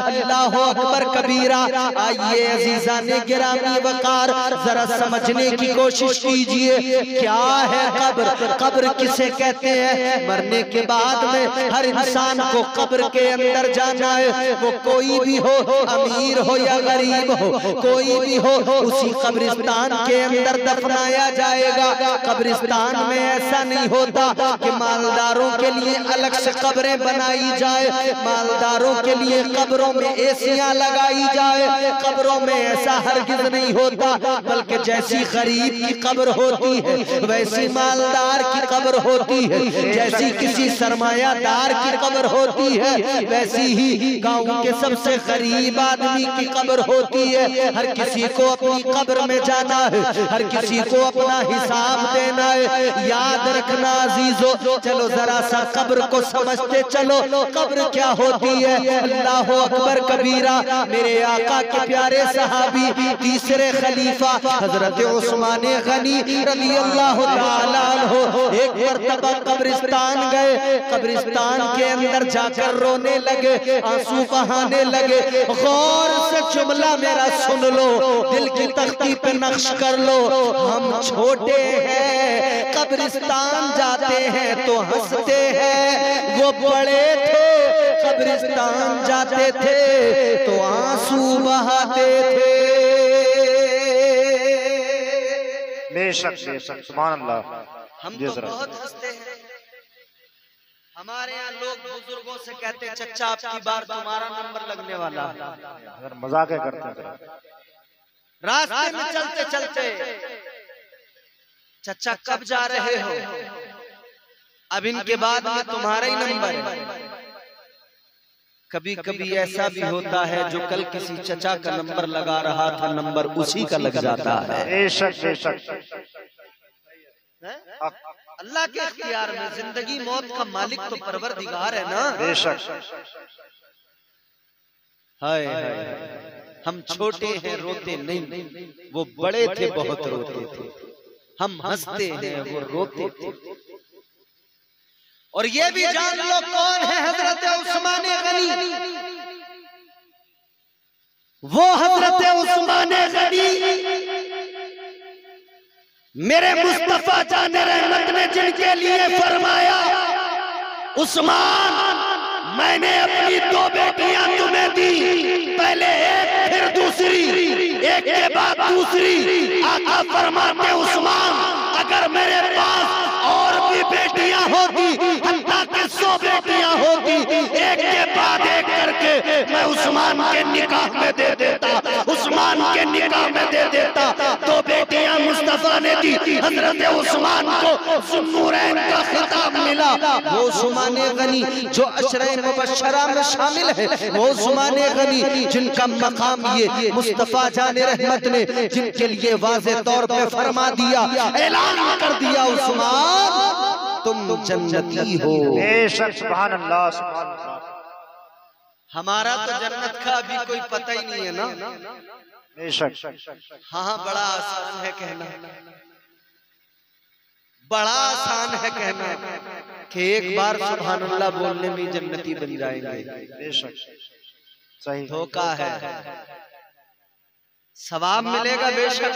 अल्लाह अकबर कबीरा। आइए अजीजाने गिरामी वकार, जरा समझने की कोशिश कीजिए क्या है कब्र। कब्र किसे कहते हैं? मरने के बाद में हर इंसान को कब्र के अंदर जाना है। वो कोई भी हो, अमीर हो या गरीब हो, कोई भी हो, उसी कब्रिस्तान के अंदर दफनाया जाएगा। कब्रिस्तान में ऐसा नहीं होता कि मालदारों के लिए अलग से कब्रें बनाई जाए, मालदारों के लिए कब्रों में एसियां लगाई जाए। कब्रों में ऐसा हरगिज नहीं होता, बल्कि जैसी गरीब की कब्र होती है वैसी मालदार की कब्र होती है, जैसी किसी सरमायादार की कब्र होती है वैसी ही गांव के सबसे गरीब आदमी की कब्र होती है। हर किसी को अपनी कब्र में जाना है, हर किसी को अपना हिसाब देना है। याद रखना अजीजों, चलो जरा सा कब्र को समझते चलो। कब्र क्या होती है? अल्लाह अकबर कबीरा। मेरे आका के प्यारे सहाबी तीसरे खलीफा हजरत उस्मान गनी रज़ी अल्लाह तआला अन्हु एक मरतबा कब्रिस्तान गए। कब्रिस्तान के अंदर जाकर रोने लगे, आंसू बहाने लगे। गौर से जुमला मेरा सुन लो, दिल की तख्ती पे नक्श कर लो। हम छोटे हैं, कब्रिस्तान जाते हैं तो हंसते हैं, वो बड़े थे कब्रिस्तान जाते थे तो आंसू बहाते थे। बेशक बेशक, सुभान अल्लाह। हम तो बहुत हंसते हैं। हमारे यहाँ लोग बुजुर्गों से कहते हैं चचा आपकी बार तुम्हारा नंबर लगने वाला। अगर मजाक करते हैं रास्ते में चलते चलते, चचा कब जा रहे हो? अब इनके बाद में तुम्हारा ही नंबर है। कभी कभी ऐसा भी होता है जो कल किसी चचा का नंबर लगा रहा था, नंबर उसी का लग जाता है। बेशक बेशक, अल्लाह के इख्तियार में जिंदगी मौत का मालिक तो परवरदिगार है ना। बेशक। हाय हम छोटे हैं रोते नहीं, वो बड़े थे बहुत रोते थे। हम हंसते हैं वो रोते थे। और ये भी जान लो कौन है हजरत उस्मान गनी। वो हजरत उस्मान गनी मेरे मुस्तफा जाने रहमत ने जिनके लिए फरमाया, उस्मान मैंने अपनी 2 बेटियां तुम्हें दी, पहले एक फिर दूसरी, एक के बाद दूसरी। आका फरमाते उस्मान अगर मेरे पास और भी बेटियां होती, हत्ता के 100 बेटियां होती, एक के बाद एक करके मैं उस्मान के निकाह में दे देता, उस्मान के निकाह में दे देता। 2 बेटियां मुस्तफा ने दी। हजरत उस्मान को ज़ुन्नूरैन का खिताब मिला। वो उस्मान गनी जो अशरे मुबश्शरा में शामिल है, वो उस्मान गनी जिनका मकाम ये मुस्तफा जाने रहमत ने जिनके लिए वाज़े तौर पे फरमा दिया, ऐलान कर दिया, उस्मान तुम जन्नती हो। बेशक, सुभान अल्लाह सुभान अल्लाह। हमारा तो जन्नत का अभी कोई पता ही नहीं है ना। बेशक। हाँ बड़ा आसान है कहना, बड़ा आसान है कहना कि एक बार सुभान अल्लाह बोलने में जन्नती बन जाएंगे। बेशक सही। धोखा है, सवाब मिलेगा बेशक,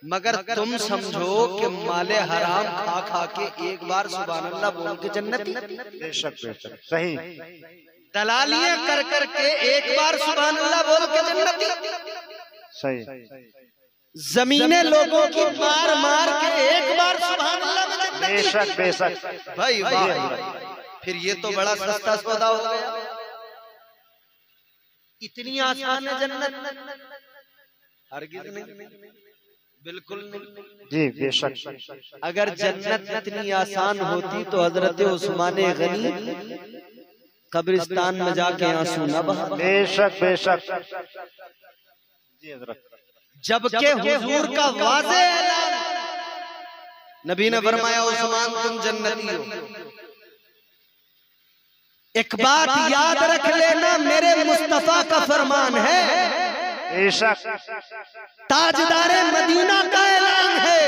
मगर तुम समझो कि माले हराम खा खा के एक बार सुभान अल्लाह बोल के जन्नती। बेशक बेशक सही। दलालियां कर कर के एक बार सुभान अल्लाह बोल के जन्नती। सही। जमीने लोगों की मार मार के एक बार सुभान अल्लाह में जन्नती। बेशक बेशक भाई वाह, फिर ये तो बड़ा सस्ता सौदा हो गया। इतनी आसान है जन्नत? हरगिज़ नहीं, बिल्कुल नहीं जी। बेशक अगर जन्नत इतनी आसान होती तो हजरत उस्मान गनी कब्रिस्तान में जाके आंसू न बहा। बेशक बेशक जी हजरत। जबकि हुजूर का वाज़े ऐलान, नबी ने फरमाया उस्मान तुम जन्नती हो। एक बात याद रख लेना, मेरे मुस्तफा का फरमान है, बेशक ताजदारे मदीना का ऐलान है,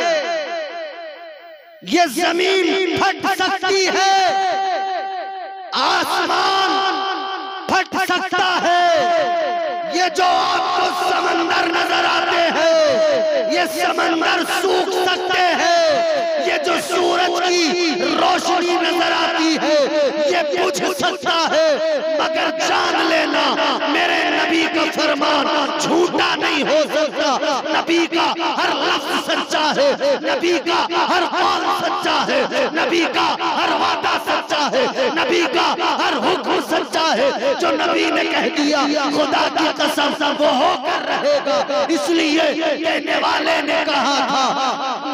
ये जमीन फट सकती है, आसमान फट सकता ये जो आपको समंदर नजर आते हैं ये समंदर सूख सकते हैं, ये जो सूरज की रोशनी नजर आती है ये बुझ सकता है, मगर जान लेना मेरे नबी का फरमान झूठा नहीं हो सकता। नबी का हर लफ्ज सच्चा है, नबी का हर कौल सच्चा है, नबी का हर वादा सच्चा है, नबी का हर हुक्म सच्चा है। जो नबी ने कह दिया खुदा की कसम वो होकर रहेगा। इसलिए कहने वाले ने कहा था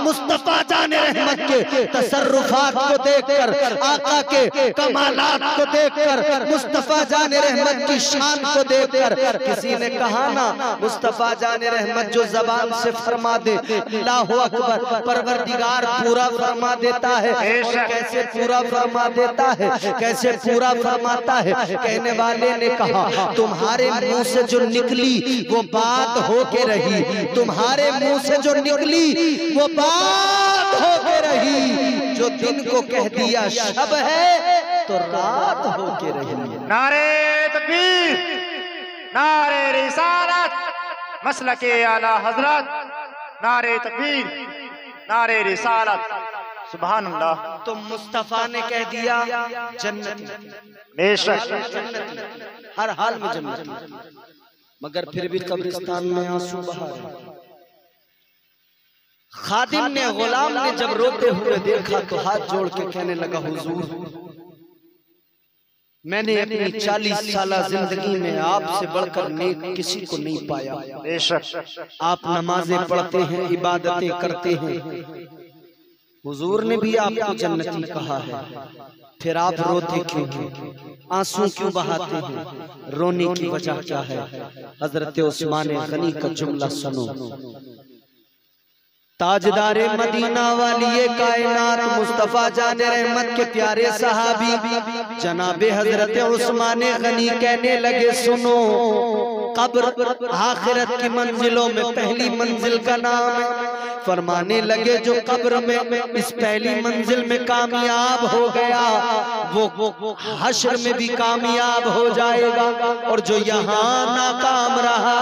मुस्तफा जाने रहमत के तसर्रुफात को देखकर, आका के कमालात को देखकर, मुस्तफा जाने रहमत की शान को देखकर किसी ने कहा ना मुस्तफा जाने रहमत जो जबान से फरमा दे अल्लाहु अकबर, परवरदिगार पूरा फरमा देता है। और कैसे पूरा फरमा देता है, कैसे पूरा फरमाता है? कहने वाले ने कहा तुम्हारे मुंह से जो निकली वो बात होके रही, तुम्हारे मुंह से जो निकली वो बात होके रही, जो दिन को कह दिया शब है तो रात होके रही। नारे तकबीर, नारे रिसालत, मसलके आला हजरत, नारे तकबीर, नारे रिसालत, सुभान अल्लाह। तो मुस्तफा ने कह दिया जन्नती, बेशक हर हाल में जन्नती, मगर फिर भी कब्रिस्तान में आंसू बहा रहे। खादिम ने, गुलाम ने जब रोते हुए देखा तो हाथ जोड़ के कहने लगा हुजूर मैंने अपनी 40 साल जिंदगी में आपसे बढ़कर नेक किसी को नहीं पाया। बेशक आप नमाजें पढ़ते हैं, इबादतें करते हैं, हुजूर ने भी आपको जन्नती कहा है, फिर आप रोते क्यों हैं, आंसू क्यों बहाते हैं, रोने की वजह क्या है? हजरत उस्मान गनी का जुमला सुनो। ताजदारे मदीना वाली कायनात मुस्तफा जाने रहमत के प्यारे सहाबी जनाबे हजरत उस्मान गनी कहने लगे सुनो, कब्र आखिरत की मंजिलों में पहली मंजिल का नाम है। फरमाने लगे जो कब्र में इस पहली मंजिल में कामयाब हो गया वो हश्र में भी कामयाब हो जाएगा, और जो यहाँ नाकाम रहा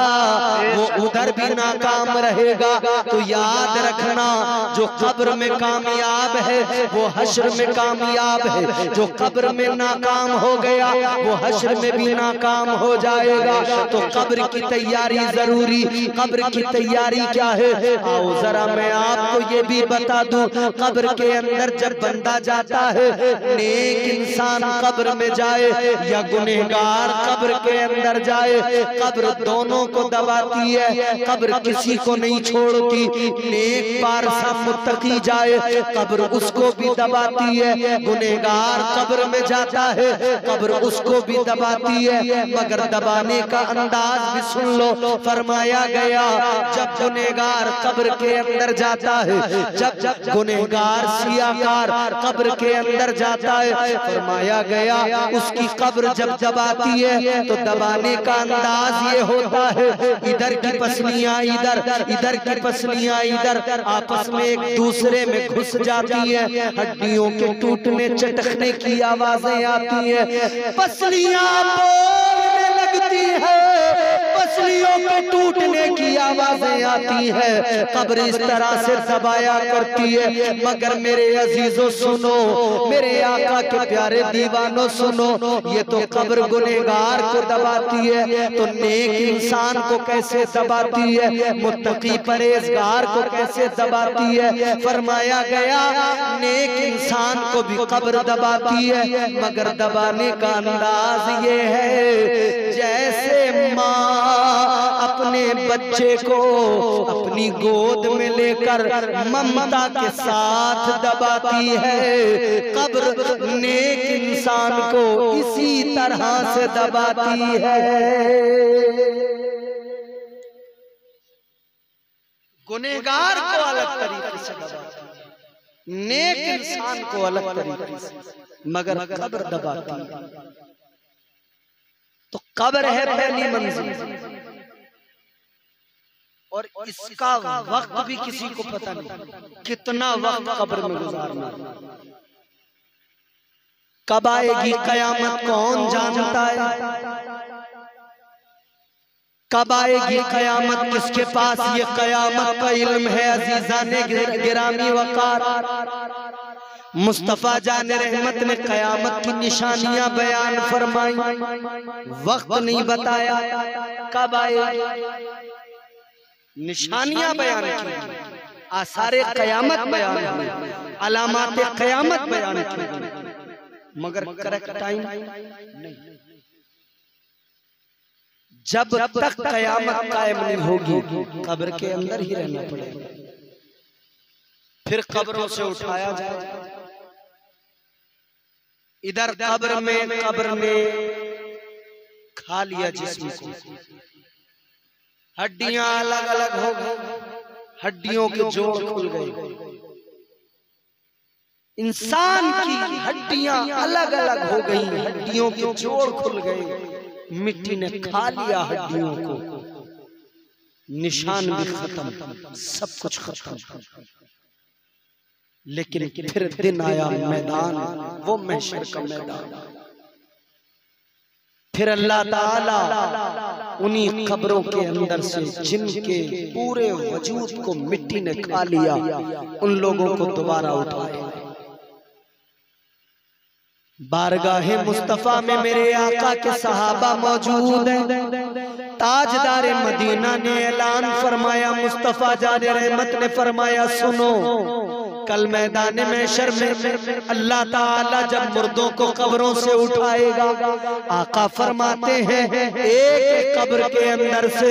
वो उधर भी नाकाम रहेगा। तो याद रखना जो कब्र में कामयाब है वो हश्र में कामयाब है, जो कब्र में नाकाम हो गया वो हश्र में भी नाकाम हो जाएगा। तो कब्र की तैयारी जरूरी। कब्र की तैयारी क्या है? आओ जरा मैं आपको ये भी बता दूं, कब्र के अंदर जब बंदा जाता है, नेक इंसान कब्र में जाए या गुनहगार कब्र के अंदर जाए, कब्र दोनों को दबाती है, कब्र किसी को नहीं छोड़ती। नेक पारसा मुत्तकी जाए कब्र उसको भी दबाती है, गुनहगार कब्र में जाता है कब्र उसको भी दबाती है, मगर दबाने का अंदाज भी सुन लो। फरमाया गया जब गुनहगार कब्र के अंदर जाता है, जब गुनहगार सियाकार कब्र के अंदर जाता है, फरमाया गया उसकी कब्र जब दबाती है तो दबाने का अंदाज ये होता है, इधर की पसलियां इधर, इधर की पसलियां इधर आपस में एक दूसरे में घुस जाती है, हड्डियों के टूटने चटकने की आवाजें आती है, पसलियां बोलने लगती है, पसलियों के टूटने की आवाजें आती है, कब्र इस तरह से दबाया करती है। मगर मेरे अजीजों सुनो, मेरे आका के प्यारे दीवानों सुनो, ये तो कब्र गुनहगार को दबाती है, तो नेक इंसान को कैसे दबाती है, मुत्तकी परहेजगार को कैसे दबाती है? फरमाया गया नेक इंसान को भी कब्र दबाती है, मगर दबाने का अंदाज ये है जैसे माँ अपने बच्चे को अपनी गोद में लेकर ममता के साथ दबाती है, कब्र नेक इंसान को इसी तरह से दबाती है। गुनहगार को अलग तरीके से दबाती है, नेक इंसान को अलग तरीके से, मगर कब्र दबाती है। तो कब्र है पहली मंजिल, और इसका वक्त भी किसी को पता नहीं, कितना वक्त कब्र में गुजारना, कब आएगी कयामत कौन जानता है। कब आएगी कयामत, किसके पास ये कयामत का इल्म है। अजीजाने गिरामी वकार, मुस्तफा जान रहमत ने कयामत की निशानियां बयान फरमाई, वक्त नहीं बताया कब आएगी, निशानियां बयान की, आसारे कयामत बयान की, अलामाते कयामत बयान की, मगर करेक्ट टाइम नहीं। जब तक कयामत कायम नहीं होगी कब्र के अंदर ही रहना पड़ेगा, फिर कब्रों से उठाया जाएगा। इधर कब्र ने खा लिया जिस्म को, हड्डियां अलग अलग हो गई, हड्डियों के जोड़ खुल गए, इंसान की हड्डियां अलग अलग हो गई, हड्डियों के जोड़ खुल गए, मिट्टी ने खा लिया हड्डियों को, निशान भी खत्म, सब कुछ खत्म। लेकिन फिर दिन आया मैदान, वो महशर का मैदान, फिर अल्लाह ताला उन्हीं कब्रों के अंदर से जिनके पूरे वजूद को मिट्टी ने खा लिया, उन लोगों को दोबारा उठाए। बारगाहे मुस्तफा में मेरे आका के सहाबा मौजूद हैं। ताजदारे मदीना ने ऐलान फरमाया, मुस्तफा जाने रहमत ने फरमाया, सुनो कल मैदान महशर में अल्लाह ताला जब मुर्दों को कब्रों से उठाएगा, आका फरमाते हैं एक कब्र के अंदर से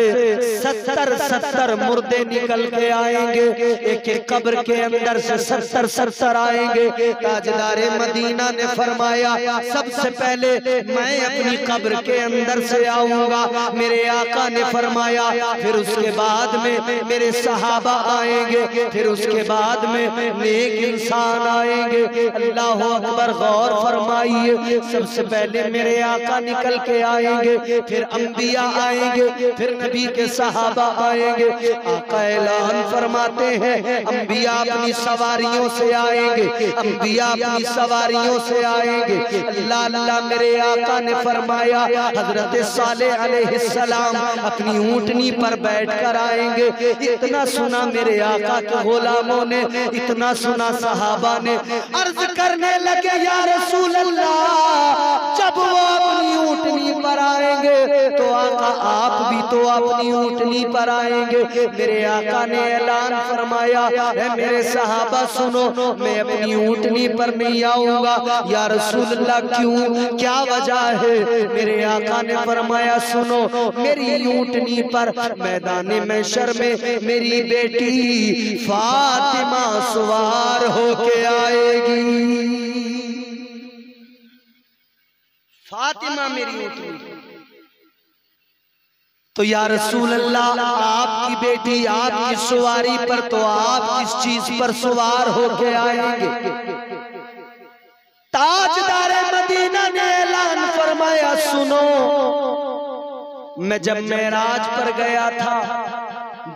70 मुर्दे निकल के आएंगे, एक एक कब्र के अंदर से 70 आएंगे। ताजदारे मदीना ने फरमाया, सबसे पहले मैं अपनी कब्र के अंदर से आऊंगा, मेरे आका ने फरमाया, फिर उसके बाद में मेरे सहाबा आएंगे, फिर उसके बाद में नेक इंसान आएंगे। अल्लाह अकबर, गौर फरमाइए, सबसे पहले मेरे आका निकल के आएंगे, फिर अंबिया आएंगे, फिर नबी के सहाबा आएंगे। आका ऐलान फरमाते हैं, अंबिया अपनी सवारियों से आएंगे, अंबिया अपनी सवारियों से आएंगे। अल्लाह अल्लाह, मेरे आका ने फरमाया, हजरत सालेह अलैहिस्सलाम अपनी ऊंटनी पर बैठकर आएंगे। इतना सुना मेरे आका के गुलामों ने, इतना सुना सहाबा ने, अर्ज करने लगे, या रसूल अल्लाह, जब वो अपनी ऊंटनी पर आएंगे तो आका आप भी तो अपनी ऊंटनी पर आएंगे। मेरे आका ने ऐलान फरमाया, है मेरे सहाबा सुनो, मैं अपनी ऊंटनी पर नहीं आऊंगा। या रसूल अल्लाह, क्यों, क्या वजह है? मेरे आका ने फरमाया, सुनो, मेरी ऊंटनी पर मैदान महशर में मेरी बेटी फातिमा सवार होके आएगी। फातिमा मेरी ऊंटनी। तो या रसूल अल्लाह, आपकी बेटी आपकी सवारी पर, तो आप किस चीज पर सवार होके आएंगे? ताजदारे मदीना ने ऐलान फरमाया, सुनो, मैं जब मेराज पर गया था,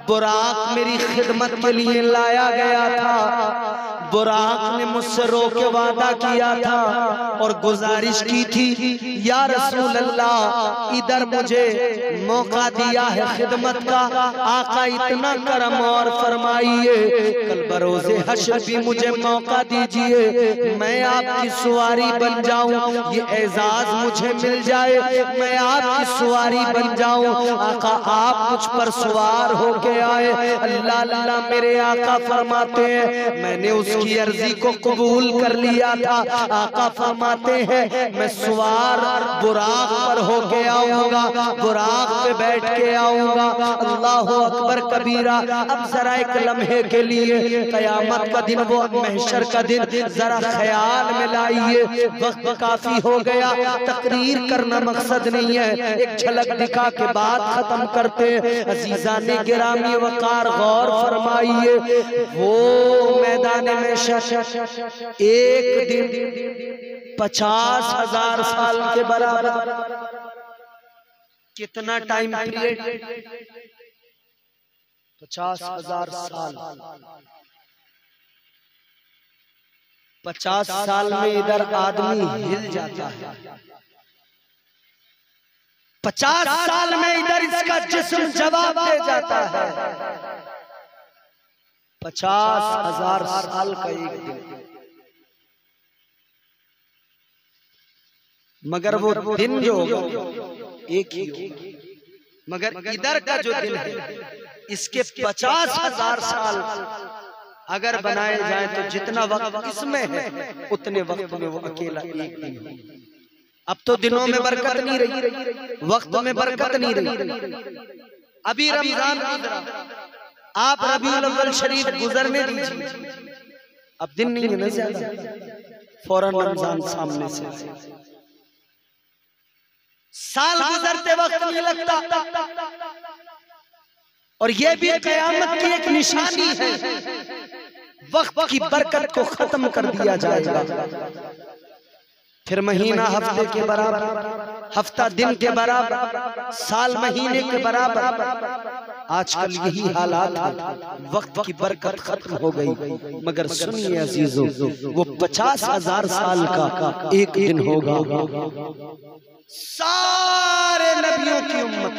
बुराक मेरी खिदमत के लिए लाया गया था। बुराक ने मुझसे रोके वादा किया था और गुजारिश की थी, या रसूल अल्लाह, इधर मुझे मौका दिया है खिदमत का, आका इतना करम और फरमाइए, कल बरोज़े हश्र भी मुझे मौका दीजिए, मैं आपकी सवारी बन जाऊं, ये एजाज मुझे मिल जाए, मैं आपकी सवारी बन जाऊं। आका आप मुझ पर सवार होके आए। अल्लाह अल्लाह, मेरे आका फरमाते हैं, मैंने उसकी अर्जी को कबूल कर लिया था। आका फरमाते हैं, मैं सवार बुराक पर होके आऊंगा, बुराक पे बैठ के आऊंगा। अल्लाह अकबर कबीरा। अब जरा एक लम्हे के लिए कयामत का दिन, वो महशर का दिन जरा ख्याल में लाइए। वक्त काफी हो गया, तकरीर करना मकसद नहीं है, एक झलक दिखा के बात खत्म करते हैं। अजीजाने गिरामी वकार, गौर फरमाइए, वो मैदान में एक दिन 50,000 साल के बराबर। कितना टाइम पीरियड? 50,000 साल। 50 साल में इधर आदमी हिल जाता है, 50 साल में इधर इसका जिस्म जवाब दे जाता है। 50,000 साल का एक दिन, मगर वो दिन जो एक ही होगा। मगर इधर का जो दिन है इसके 50,000 साल अगर बनाए जाए तो जितना वक्त इसमें है उतने वक्त में वो अकेला एक दिन है। अब तो दिनों में बरकत नहीं रही, वक्त में बरकत नहीं रही। अभी रमजान गुजरा, आप रबीउल अव्वल शरीफ गुजरने दीजिए, अब दिन नहीं है ना ज्यादा, फौरन रमजान सामने से। साल गुजरते वक्त नहीं लगता, और ये भी कयामत की एक निशानी है। वक्त की बरकत को खत्म कर दिया जाएगा। फिर महीना हफ्ते के बराबर, हफ्ता दिन के बराबर, साल महीने के बराबर। आजकल यही हालात है, वक्त की बरकत खत्म हो गई। मगर सुनिए अजीजों, वो 50,000 साल का एक दिन होगा। सारे नबियों की उम्मत,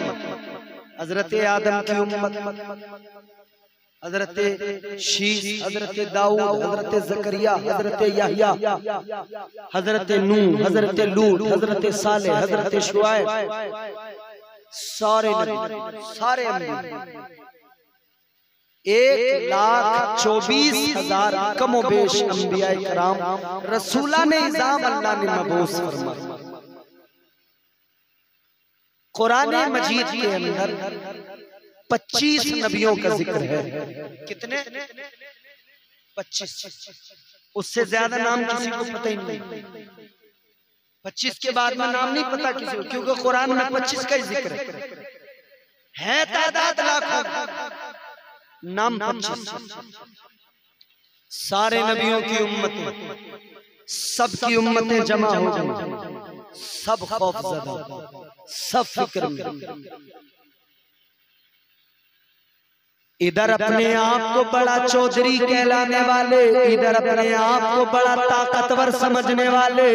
हजरत आदम की उम्मत, हजरत शीश, हजरत दाऊद, हजरत जकरिया, हजरत याह्या, हजरत नूह, हजरत लूत, हजरत सालेह, हजरत शुआइब, सारे सारे 1,24,000 कमोबेश अंबिया कराम रसूला ने इज़ाम अल्लाह ने मबूस फरमाया। कुरान मजीद के अंदर 25 नबियों का जिक्र है। कितने? 25। उससे ज्यादा नाम किसी को पता ही नहीं। 25 के बाद में नाम नहीं पता किसी को, क्योंकि कुरान में 25 का ही जिक्र है। तादाद लाखों, नाम 25। सारे नबियों की उम्मतें, सबकी उम्मतें जमा हो गई, सब खौफज़दा, सब फिक्र में। इधर अपने आप को बड़ा चौधरी कहलाने वाले, इधर अपने आप को बड़ा ताकतवर समझने वाले,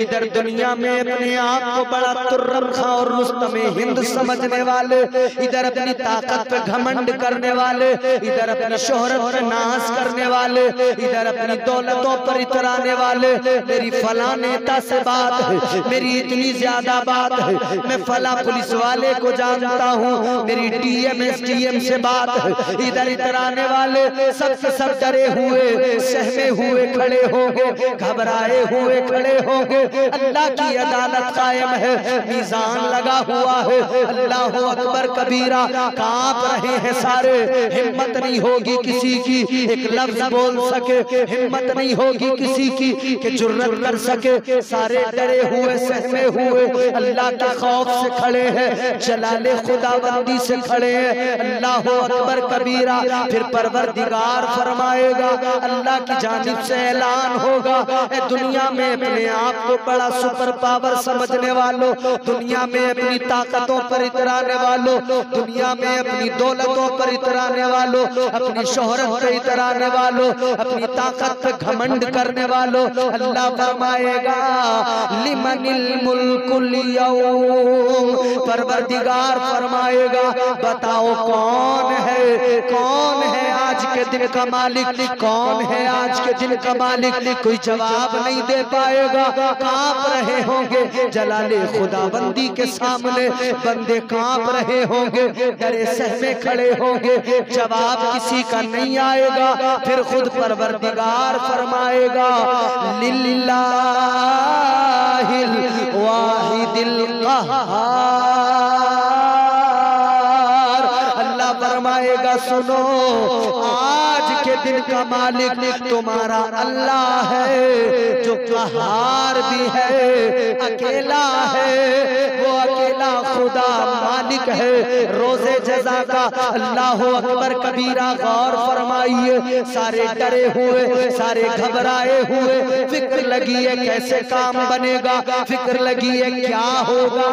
इधर दुनिया में अपने आप को बड़ा तुर्रम खां और रुस्तम हिंद समझने वाले, इधर अपनी ताकत पे घमंड करने वाले, इधर अपनी शोहरत पे नाज करने वाले, इधर अपनी दौलतों पर इतराने वाले। मेरी फला नेता से बात है, मेरी इतनी ज्यादा बात है, मैं फला पुलिस वाले को जानता हूँ, मेरी डीएम एसडीएम से बात है। इधर इतराने वाले सब के सब डरे हुए, सहमे हुए खड़े होंगे, घबराए हुए खड़े होंगे। अल्लाह की अदालत कायम है, मीज़ान लगा हुआ है। अल्लाह अकबर कबीरा, कांप रहे हैं सारे। हिम्मत नहीं होगी किसी की एक लफ्ज बोल सके, हिम्मत नहीं होगी किसी की कि जुर्रत कर सके। सारे डरे हुए, सहमे हुए, अल्लाह के खौफ से खड़े हैं, जलाले खुदाबंदी से खड़े हैं। अल्लाह अकबर कबीरा। फिर परवरदिगार फरमाएगा, अल्लाह की जानिब से ऐलान होगा, दुनिया में अपने आप को बड़ा सुपर पावर समझने वालों, दुनिया में अपनी ताकतों पर इतराने वालों, दुनिया में अपनी दौलतों पर इतराने वालों, अपनी शोहरत पर इतराने वालों, अपनी ताकत पे घमंड करने वालों, अल्लाह फरमाएगा लिमनिल मुल्कुल यौम। परवरदिगार फरमाएगा, बताओ कौन है, कौन है आज के दिन का मालिक, कौन है आज के दिन का मालिक। कोई जवाब नहीं दे पाएगा, कांप रहे होंगे जलाले खुदाबंदी के सामने, बंदे कांप रहे होंगे, डरे सहमे खड़े होंगे, जवाब किसी का नहीं आएगा। फिर खुद परवरदिगार फरमाएगा, लिल्लाहिल वाहिदिल क़हार। अल्लाह फरमाएगा, सुनो, आज के दिन का मालिक तुम्हारा अल्लाह है, जो कहार भी है, अकेला है, वो अकेला खुदा मालिक है रोजे जज़ा का। अल्लाह अकबर कबीरा। गौर फरमाइए, सारे डरे हुए, सारे घबराए हुए, फिक्र लगी है कैसे काम बनेगा, फिक्र लगी है क्या होगा,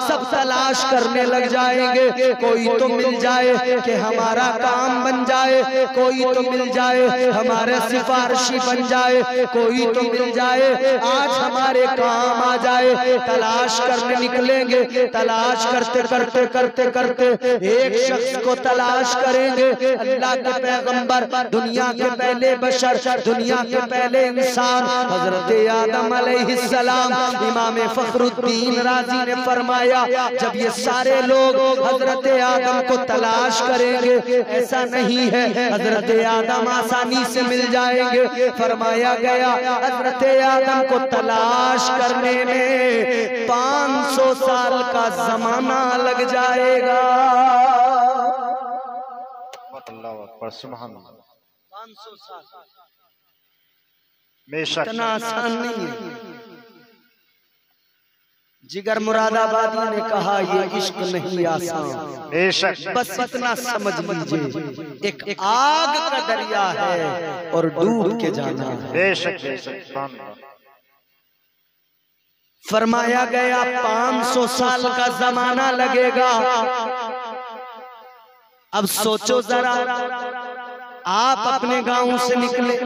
सब तलाश करने लग जाएंगे। कोई तो मिल जाए कि कि हमारा काम बन जाए, कोई तो मिल जाए, हमारे सिफारिशी बन जाए, कोई तो मिल जाए, आज हमारे काम आ जाए। तलाश करने निकलेंगे, तलाश करते करते करते करते एक शख्स को तलाश करेंगे। अल्लाह के पैगंबर, दुनिया के पहले बशर, दुनिया के पहले इंसान हजरत आदम अलैहिस्सलाम। इमाम फखरुद्दीन राजी ने फरमाया, जब ये सारे लोग हजरत आदम को तलाश करेंगे, ऐसा नहीं है हजरत आदम आसानी से मिल जाएंगे। फरमाया गया हजरत आदम को तलाश करने में 500 साल का जमाना लग जाएगा। अल्लाह अकबर, सुभान अल्लाह। 500 साल बेशक इतना आसान नहीं है। जिगर मुरादाबादी ने कहा, ये इश्क नहीं आसान, बेशक बस इतना समझ लीजिए, एक आग का दरिया है और डूब के जाना है। बेशक बेशक, सुभान अल्लाह। फरमाया गया 500 साल का जमाना लगेगा। अब सोचो जरा, आप अपने गांव से निकले,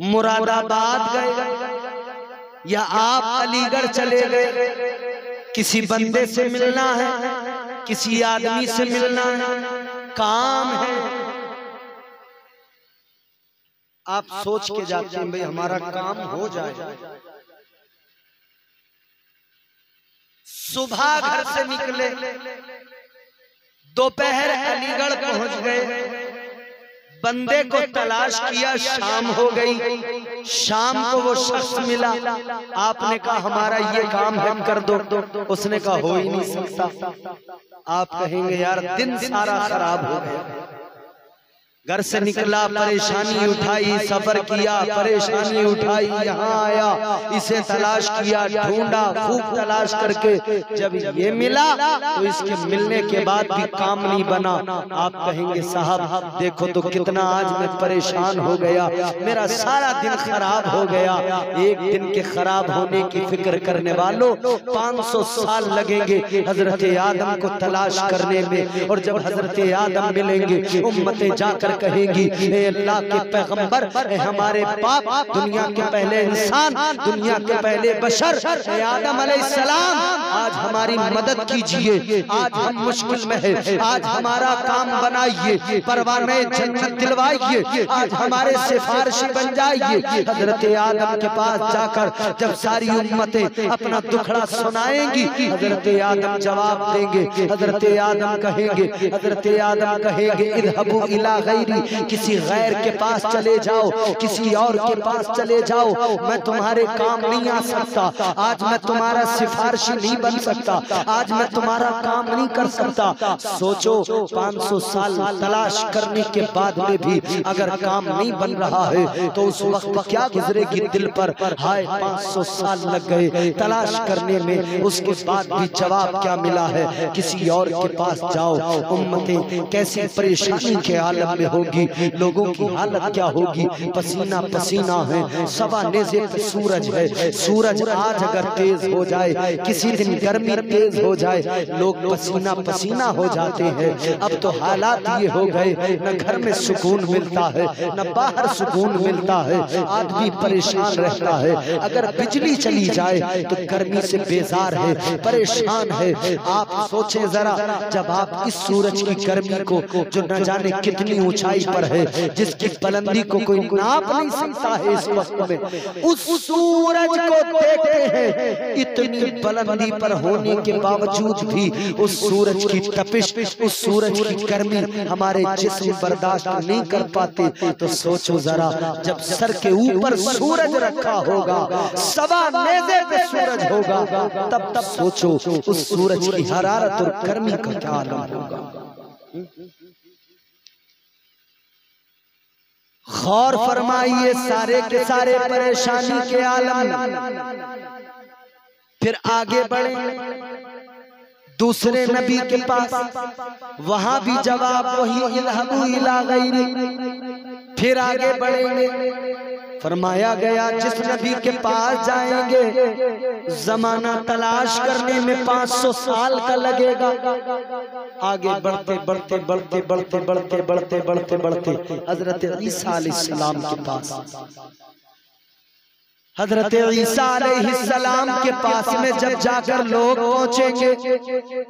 मुरादाबाद गए, या आप अलीगढ़ चले गए, किसी बंदे से मिलना है, किसी आदमी से मिलना है, काम है, आप सोच के जाते हैं भाई हमारा काम हो जाए। सुबह घर से निकले, दोपहर अलीगढ़ पहुंच गए, बंदे को तलाश किया, शाम हो गई, शाम को वो शख्स मिला, आपने कहा हमारा ये काम है कर दो, उसने कहा हो ही नहीं सकता। आप कहेंगे यार दिन सारा खराब हो गया, घर से निकला, परेशानी उठाई, सफर किया, परेशानी उठाई, यहाँ आया, इसे तलाश किया, ढूंढा, खूब तलाश करके जब ये मिला तो इसके मिलने के बाद भी काम नहीं बना। आप कहेंगे साहब देखो तो कितना आज मैं परेशान हो गया, मेरा सारा दिन खराब हो गया। एक दिन के खराब होने की फिक्र करने वालों 500 साल लगेंगे हजरत आदम को तलाश करने में। और जब हजरत आदम मिलेंगे, उम्मतें जाकर कहेंगी, अल्लाह के पैगंबर, हमारे बाप, दुनिया के पहले इंसान, दुनिया के पहले बशर आदम अलैहिस्सलाम, आज हमारी मदद कीजिए, आज हम मुश्किल में है, आज हमारा काम बनाइए, परवाने जन्नत दिलवाइए, आज हमारे सिफारिशी बन जाइए। हजरत आदम के पास जाकर जब सारी उम्मतें अपना दुखड़ा सुनाएंगी, हजरत आदम जवाब देंगे, हजरत आदम कहेंगे, हजरत आदम कहेंगे इज़हबू इला गैरी, किसी गैर के पास चले जाओ, किसी और के पास चले जाओ, मैं तुम्हारे काम नहीं आ सकता, आज मैं तुम्हारा सिफारिशी नहीं बन सकता, आज मैं तुम्हारा काम नहीं कर सकता। सोचो 500 साल तलाश करने के बाद में भी अगर काम नहीं बन रहा है तो उस वक्त क्या गुजरेगी दिल पर। हाय 500 साल लग गए तलाश करने में, उसके बाद भी जवाब क्या मिला है, किसी और के पास जाओ। उम्मतें कैसी परेशानी के आलम में होगी, लोगों की हालत क्या होगी, पसीना पसीना है, सवा नेज़े पे सूरज है, सूरज आज अगर तेज हो जाए, किसी दिन गर्मी तेज हो जाए, लोग पसीना पसीना हो जाते हैं। अब तो हालात ये हो गए, न घर में सुकून मिलता है, न बाहर सुकून मिलता है, आदमी परेशान रहता है। अगर बिजली चली जाए तो गर्मी से बेजार है, परेशान है। आप सोचें जरा, जब आप इस सूरज की गर्मी को, जो न जाने कितनी ऊंचाई पर है, जिसकी बुलंदी को कोई नाप नहीं सकता है, इस वक्त में उस सूरज को देखते हैं, इतनी बुलंदी पर होने के बावजूद भी उस सूरज की तपिश, उस सूरज की गर्मी हमारे जिस्म बर्दाश्त नहीं कर पाते। तो सोचो जरा, जब सर के ऊपर सूरज रखा होगा, सवा नेज़े पे सूरज होगा, तब सोचो उस सूरज की हरारत और गर्मी का क्या आलम होगा। गौर फरमाइए, सारे के सारे परेशानी के आलम। फिर आगे बढ़े दूसरे नबी के पास, वहां भी जवाब वही इज़हबू इला गैरी। फिर आगे बढ़ेंगे, फरमाया गया जिस नबी के पास जाएंगे जमाना तलाश करने में 500 साल का लगेगा। आगे बढ़ते बढ़ते बढ़ते बढ़ते बढ़ते बढ़ते बढ़ते बढ़ते हजरत ईसा अलैहिस्सलाम के पास, हजरत ईसा अलैहिस्सलाम के पास में जब जाकर लोग पहुंचेंगे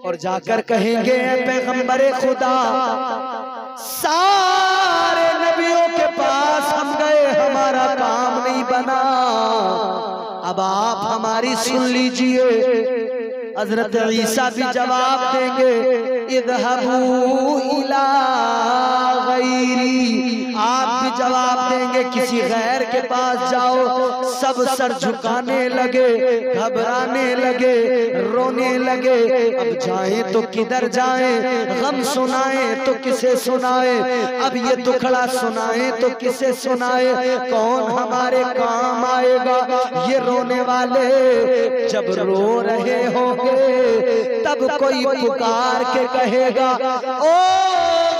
और जाकर कहेंगे पैगंबरे खुदा, सारे नबियों के पास हम गए, हमारा काम नहीं बना, अब आप हमारी सुन लीजिए। हजरत ईसा भी जवाब देंगे, इज़हबू इला गैरी, आप भी जवाब देंगे किसी गैर के पास जाओ। सब सर झुकाने लगे, घबराने लगे, रोने लगे। अब जाएं तो किधर जाएं, गम सुनाएं तो किसे सुनाएं, अब ये दुखड़ा सुनाएं तो किसे सुनाएं, कौन हमारे काम आएगा। ये रोने वाले जब रो रहे होंगे तब कोई पुकार के कहेगा, ओ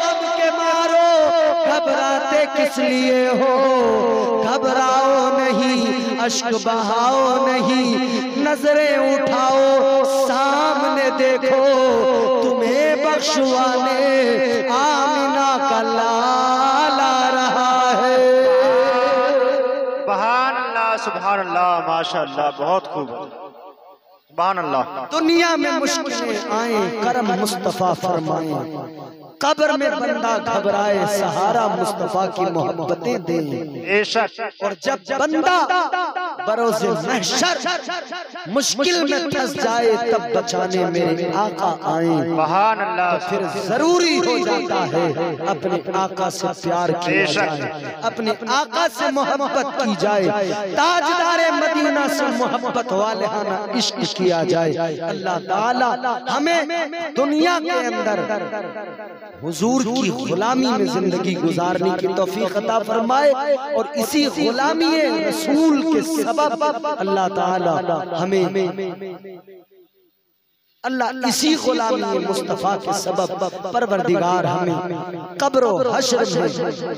गम के मारो घबराते किस लिए हो, घबराओ नहीं, अश्क बहाओ नहीं, नजरें उठाओ, सामने देखो, तुम्हें बख्शवाने आमिना का लाल आ रहा है। सुभान अल्लाह, माशाअल्लाह, बहुत खूब, सुभान अल्लाह। दुनिया में मुश्किलें आए, करम मुस्तफा फरमाए, कब्र में बंदा घबराए, सहारा मुस्तफा की मोहब्बतें दे। और जब बंदा बरोज़े महशर मुश्किल में फंस जाए तब बचाने मेरे आका आए। सुभान अल्लाह। तो फिर जरूरी हो जाता है अपने आका से प्यार किया जाए, अपने आका से मोहब्बत की जाए, ताजदारे मदीना से मोहब्बत वालिहाना इश्क किया जाए। अल्लाह ताला हमें दुनिया के अंदर हुजूर की गुलामी में जिंदगी गुजारने की तौफीक अता फरमाए और इसी गुलामी रसूल के सबब अल्लाह ताला हमें, अल्लाह इसी गुलामी मुस्तफा के सबब परवरदिगार हमें कब्र और हश्र में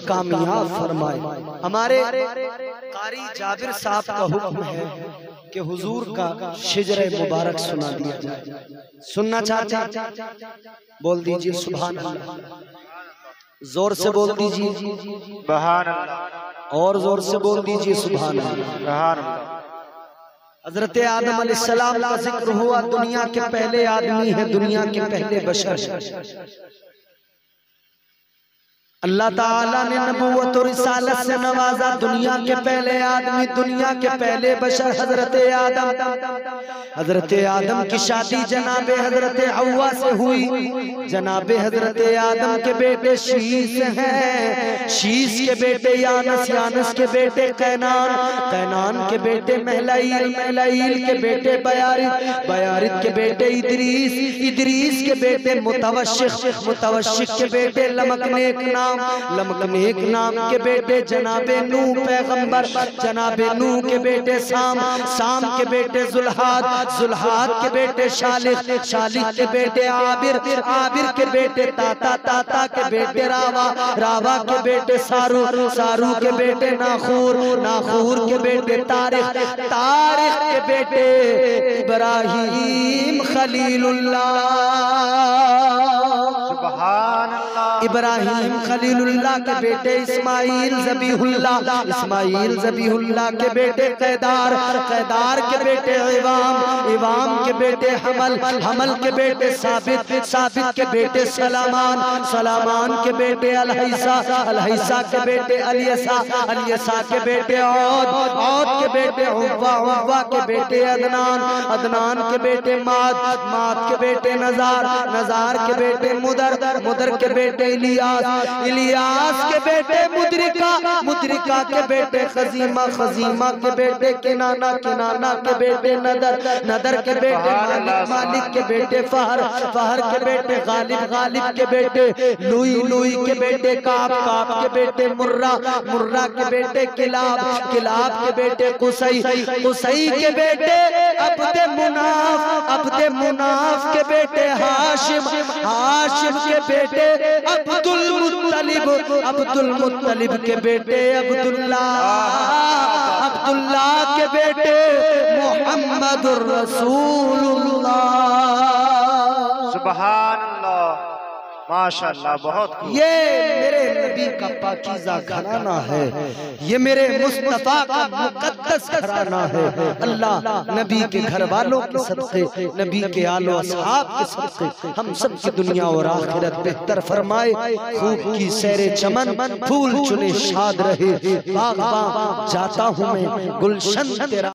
कामयाब फरमाए। हमारे कारी जाबिर साहब का हुक्म है कि हुजूर का शिजरे मुबारक सुना दिया जाए। सुनना चाहते हैं? बोल दीजिए सुभान अल्लाह, जोर से बोल दीजिए सुभान अल्लाह, और जोर से बोल दीजिए सुभान अल्लाह। सुभान अल्लाह। हजरत आदम अलैहिस्सलाम का जिक्र हुआ, दुनिया के पहले आदमी है, दुनिया के पहले बशर। अल्लाह ताला ने नबूवत और रिसालत से नवाजा, दुनिया के पहले आदमी, दुनिया के पहले बशर हजरत आदम। हजरत आदम की शादी जनाबे हजरत हव्वा से हुई। जनाबे हजरत आदम के बेटे शीस हैं, शीस के बेटे यानस, यानस के बेटे कैनान, कैनान के बेटे महलाइल, महलाइल के बेटे बयारिद, बयारिद के बेटे इदरीस, इदरीस के बेटे मुतवश्शिक, मुतवश्शिक के बेटे लमकनेक नाम, लमकनेक नाम के बेटे जनाबे नूह पैगंबर, जनाबे नूह के बेटे साम, साम के बेटे जुल्हाद, जुल्हाद के बेटे शालिक, शालिक के बेटे आबिर, आबिर के बेटे ताता, ताता के बेटे रावा, रावा के बेटे सारू, सारू के बेटे नाखूर, नाखूर के बेटे तारिक, तारिक के बेटे इब्राहीम खलीलुल्लाह। इब्राहीम खलीलुल्लाह के बेटे इस्माइल ज़बीहुल्लाह, इस्माइल ज़बीहुल्लाह के बेटे कैदार, कैदार के बेटे इवाम, इवाम के बेटे हमल, हमल के बेटे साबित, साबित के बेटे सलामान, सलामान के बेटे अलहैसा, अलहैसा के बेटे अलियसा, अलियसा के बेटे औद, औद के बेटे हुव्वा, हुव्वा के बेटे अदनान, अदनान के बेटे माद, माद के बेटे नजार, नजार के बेटे मुदर, मुदर के बेटे इलियास, इलियास के बेटे मुद्रिका, मुद्रिका के बेटे खजीमा, खजीमा के बेटे किनाना, किनाना के बेटे नदर, नदर के बेटे मालिक, मालिक के बेटे फहर, फहर के बेटे गालिब, गालिब के बेटे लुई, लुई के बेटे काब, काब के बेटे मुर्रा, मुर्रा के बेटे किलाब, किलाब के बेटे कुसई, कुसई के बेटे अब्दे मुनाफ, अब्दे मुनाफ के बेटे हाशिम, हाशिम हाशिम के बेटे अब्दुल मुत्तलिब के बेटे अब्दुल्ला के बेटे मोहम्मदुर रसूलुल्लाह। सुभान अल्लाह माशाअल्लाह, बहुत खूब। ये मेरे नबी का पाकीज़ा घराना है, ये मेरे मुस्तफा का मुकद्दस घराना है। अल्लाह नबी के घर वालों के सबसे, नबी के आलो असहाब के सबसे हम सब की दुनिया और आखिरत बेहतर फरमाए। खूब की सैरे चमन, फूल चुने शाद रहे, बाग़ जाता हूँ मैं गुलशन तेरा।